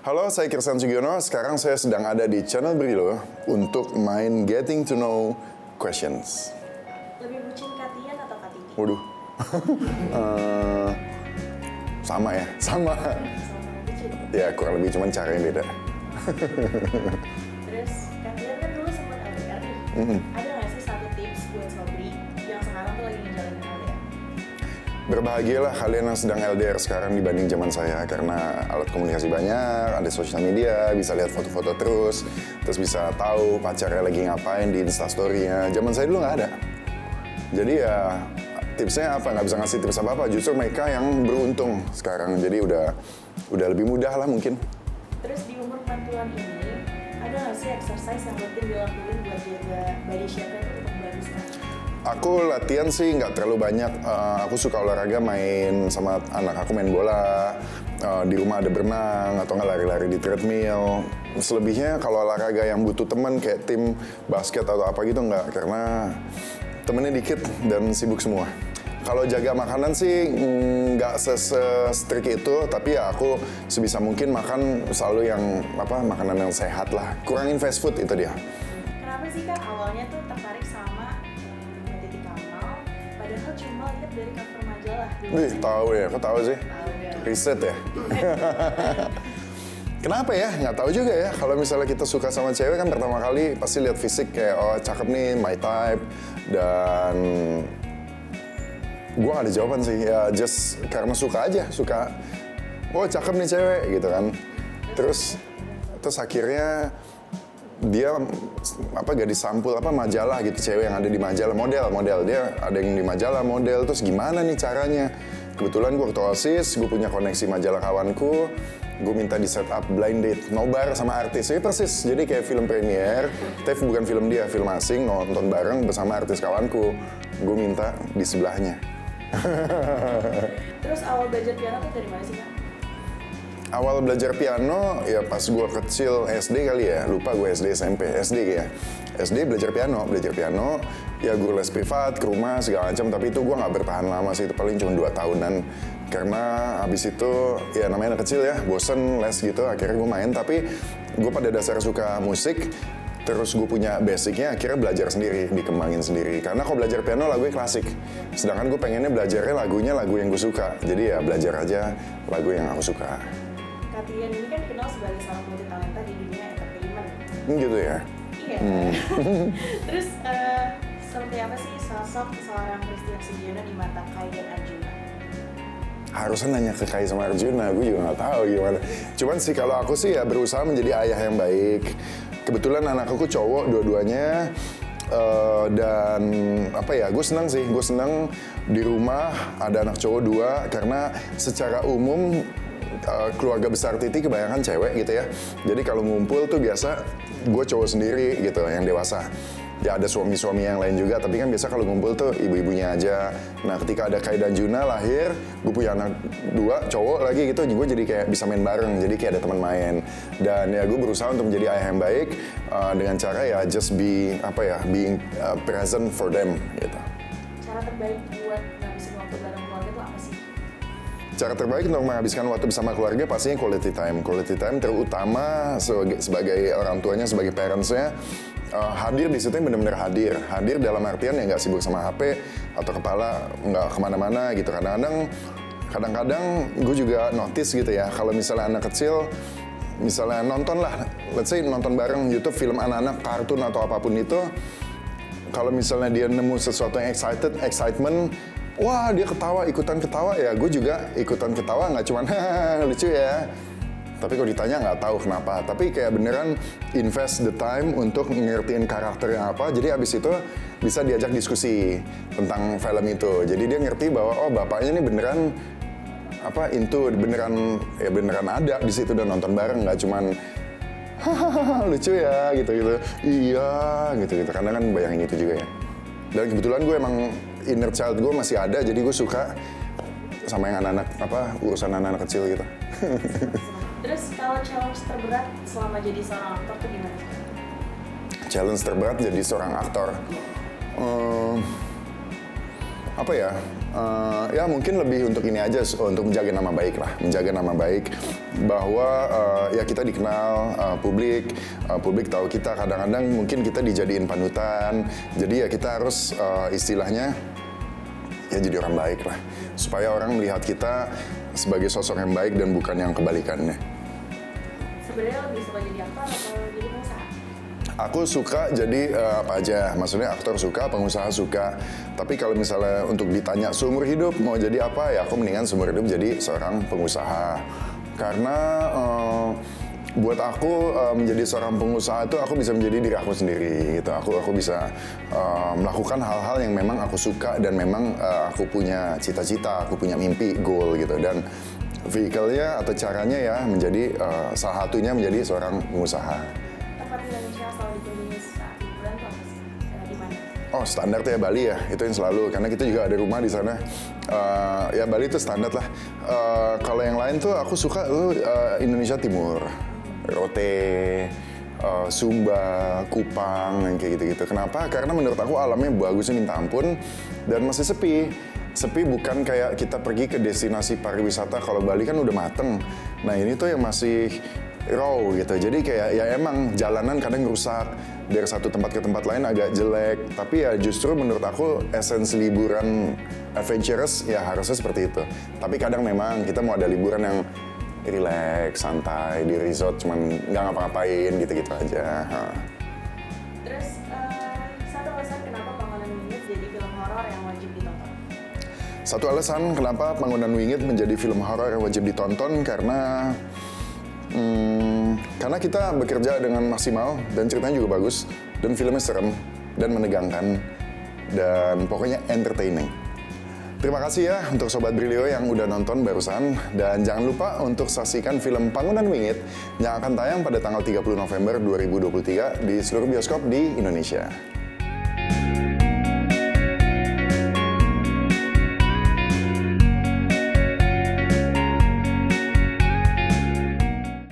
Halo, saya Kirsan Sugiono. Sekarang saya sedang ada di channel Brilo untuk main Getting to Know Questions. Lebih bucin Katian atau Katiti? Waduh. Sama ya, sama. Sama-sama bucin. Ya, kurang lebih, cuman cara yang beda. Terus Katian kan dulu sempat LDR nih. Ada nggak sih satu tips buat Sobri yang sekarang tuh lagi ngejalanin LDR? Berbahagialah kalian yang sedang LDR sekarang dibanding zaman saya, karena alat komunikasi banyak, ada sosial media, bisa lihat foto-foto terus bisa tahu pacarnya lagi ngapain di Instastory-nya. Zaman saya dulu nggak ada. Jadi ya tipsnya apa? Nggak bisa ngasih tips apa-apa, justru mereka yang beruntung sekarang. Jadi udah lebih mudah lah mungkin. Terus di umur 40-an ini, ada nggak sih exercise yang rutin dilakuin buat jaga body shape-nya tuh untuk bagus kan? Aku latihan sih nggak terlalu banyak. Aku suka olahraga, main sama anak aku main bola. Di rumah ada berenang atau nggak lari-lari di treadmill. Selebihnya kalau olahraga yang butuh teman kayak tim basket atau apa gitu nggak, karena temennya dikit dan sibuk semua. Kalau jaga makanan sih nggak se-strict itu, tapi ya aku sebisa mungkin makan selalu yang makanan yang sehat lah. Kurangin fast food itu dia. Kenapa sih Kak awalnya tuh tertarik sama Mbak Titi Kamal, padahal cuma lihat dari cover majalah? Wih, tahu ya, kok tahu sih? Tahu ya. Riset ya. Kenapa ya? Nggak tahu juga ya. Kalau misalnya kita suka sama cewek kan pertama kali pasti lihat fisik kayak oh cakep nih, my type, dan gue gak ada jawaban sih, ya just karena suka aja, oh cakep nih cewek gitu kan. Terus akhirnya dia gadis sampul majalah gitu, cewek yang ada di majalah, model dia ada yang di majalah model. Terus gimana nih caranya? Kebetulan gue ketua OSIS, gue punya koneksi majalah kawanku, gue minta di set up blind date, nobar sama artis. Jadi persis, jadi kayak film premier, tapi bukan film dia, film asing, nonton bareng bersama artis kawanku. Gue minta di sebelahnya. Terus awal belajar piano tuh dari mana sih Kak? Awal belajar piano ya pas gue kecil SD kali ya, lupa gue SD SMP, SD ya. SD belajar piano, ya guru les privat, ke rumah segala macam, tapi itu gue nggak bertahan lama sih, itu paling cuma 2 tahunan. Karena habis itu ya namanya anak kecil ya, bosen les gitu, akhirnya gue main, tapi gue pada dasarnya suka musik. Terus gue punya basicnya, akhirnya belajar sendiri, dikembangin sendiri. Karena kalau belajar piano lagunya klasik, sedangkan gue pengennya belajarnya lagu yang gue suka. Jadi ya belajar aja lagu yang aku suka. Katian ini kan dikenal sebagai salah multi talenta di dunia entertainment. Gitu ya? Iya. Terus seperti apa sih sosok seorang Christian Sugiono di mata Kai dan Arjuna? Harusnya nanya ke Kai sama Arjuna, gue juga nggak tahu gimana. Cuman sih kalau aku sih ya berusaha menjadi ayah yang baik. Kebetulan anak aku cowok dua-duanya, dan gue senang sih, di rumah ada anak cowok 2, karena secara umum keluarga besar Titi kebanyakan cewek gitu ya. Jadi kalau ngumpul tuh biasa gue cowok sendiri gitu yang dewasa. Ya ada suami-suami yang lain juga, tapi kan biasa kalau ngumpul tuh ibu-ibunya aja. Nah ketika ada Kai dan Juna lahir, gue punya anak 2 cowok lagi gitu, gue jadi kayak bisa main bareng, jadi kayak ada teman main. Dan ya gue berusaha untuk menjadi ayah yang baik dengan cara ya just being present for them gitu. Cara terbaik buat ngabisin waktu bareng keluarga itu apa sih? Cara terbaik untuk menghabiskan waktu bersama keluarga pastinya quality time. Quality time terutama sebagai orang tuanya, sebagai parentsnya, hadir di situ yang benar-benar hadir. Hadir dalam artian ya nggak sibuk sama HP atau kepala nggak kemana-mana gitu. Kadang-kadang gue juga notice gitu ya, kalau misalnya anak kecil, misalnya nonton lah, let's say nonton bareng YouTube film anak-anak, kartun atau apapun itu, kalau misalnya dia nemu sesuatu yang excitement, wah dia ikutan ketawa ya, gue juga ikutan ketawa, nggak cuman lucu ya. Tapi kalau ditanya nggak tahu kenapa, tapi kayak beneran invest the time untuk ngertiin karakternya apa, jadi abis itu bisa diajak diskusi tentang film itu. Jadi dia ngerti bahwa oh bapaknya ini beneran beneran ada di situ dan nonton bareng, nggak cuman lucu ya gitu, iya gitu, karena kan bayangin itu juga ya. Dan kebetulan gue emang inner child gue masih ada, jadi gue suka sama yang urusan anak-anak kecil gitu. Terus kalau challenge terberat selama jadi seorang aktor tuh gimana? Challenge terberat jadi seorang aktor. apa ya? Ya mungkin lebih untuk ini aja, untuk menjaga nama baik lah, menjaga nama baik bahwa ya kita dikenal publik tahu kita, kadang-kadang mungkin kita dijadiin panutan, jadi ya kita harus istilahnya ya jadi orang baik lah, supaya orang melihat kita sebagai sosok yang baik dan bukan yang kebalikannya. Sebenarnya lebih suka jadi aktor atau jadi pengusaha? Aku suka jadi apa aja, maksudnya aktor suka, pengusaha suka. Tapi kalau misalnya untuk ditanya seumur hidup mau jadi apa, ya aku mendingan seumur hidup jadi seorang pengusaha. Karena buat aku menjadi seorang pengusaha itu aku bisa menjadi diri aku sendiri gitu. Aku bisa melakukan hal-hal yang memang aku suka dan memang aku punya cita-cita, aku punya mimpi, goal gitu. Dan vehicle-nya atau caranya ya menjadi salah satunya menjadi seorang pengusaha. Tempat Indonesia selalu dikunjungi saat liburan tuh apa sih? Di mana? Oh standar ya Bali ya, itu yang selalu, karena kita juga ada rumah di sana. Ya Bali itu standar lah. Kalau yang lain tuh aku suka Indonesia Timur, Rote, Sumba, Kupang, yang kayak gitu-gitu. Kenapa? Karena menurut aku alamnya bagusnya minta ampun dan masih sepi. Sepi bukan kayak kita pergi ke destinasi pariwisata, kalau Bali kan udah mateng. Nah ini tuh yang masih raw gitu, jadi kayak ya emang jalanan kadang rusak, dari satu tempat ke tempat lain agak jelek, tapi ya justru menurut aku esensi liburan adventurous ya harusnya seperti itu. Tapi kadang memang kita mau ada liburan yang relax, santai, di resort cuman nggak ngapa-ngapain gitu-gitu aja. Terus satu alasan kenapa Bangunan Wingit jadi film horor yang wajib ditonton? Satu alasan kenapa Bangunan Wingit menjadi film horor yang wajib ditonton karena kita bekerja dengan maksimal dan ceritanya juga bagus dan filmnya serem dan menegangkan dan pokoknya entertaining. Terima kasih ya untuk Sobat Brilio yang udah nonton barusan, dan jangan lupa untuk saksikan film Bangunan Wingit yang akan tayang pada tanggal 30 November 2023 di seluruh bioskop di Indonesia.